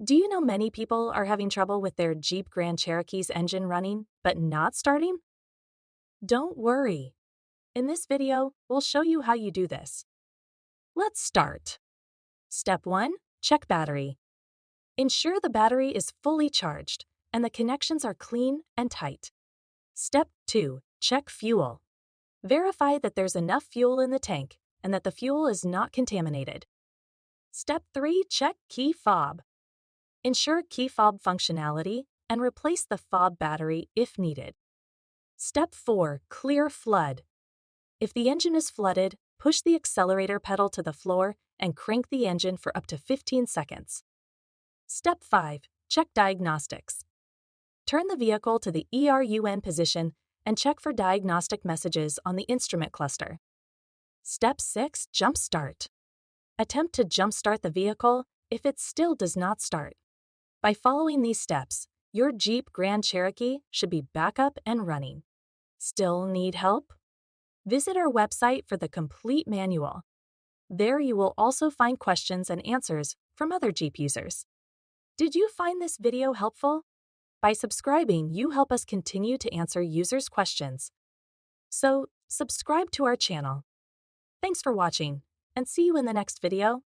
Do you know many people are having trouble with their Jeep Grand Cherokee's engine running, but not starting? Don't worry. In this video, we'll show you how you do this. Let's start. Step 1. Check battery. Ensure the battery is fully charged and the connections are clean and tight. Step 2. Check fuel. Verify that there's enough fuel in the tank and that the fuel is not contaminated. Step 3. Check key fob. Ensure key fob functionality and replace the fob battery if needed. Step 4. Clear flood. If the engine is flooded, push the accelerator pedal to the floor and crank the engine for up to 15 seconds. Step 5. Check diagnostics. Turn the vehicle to the ERUN position and check for diagnostic messages on the instrument cluster. Step 6. Jump start. Attempt to jump start the vehicle if it still does not start. By following these steps, your Jeep Grand Cherokee should be back up and running. Still need help? Visit our website for the complete manual. There you will also find questions and answers from other Jeep users. Did you find this video helpful? By subscribing, you help us continue to answer users' questions. So, subscribe to our channel. Thanks for watching, and see you in the next video.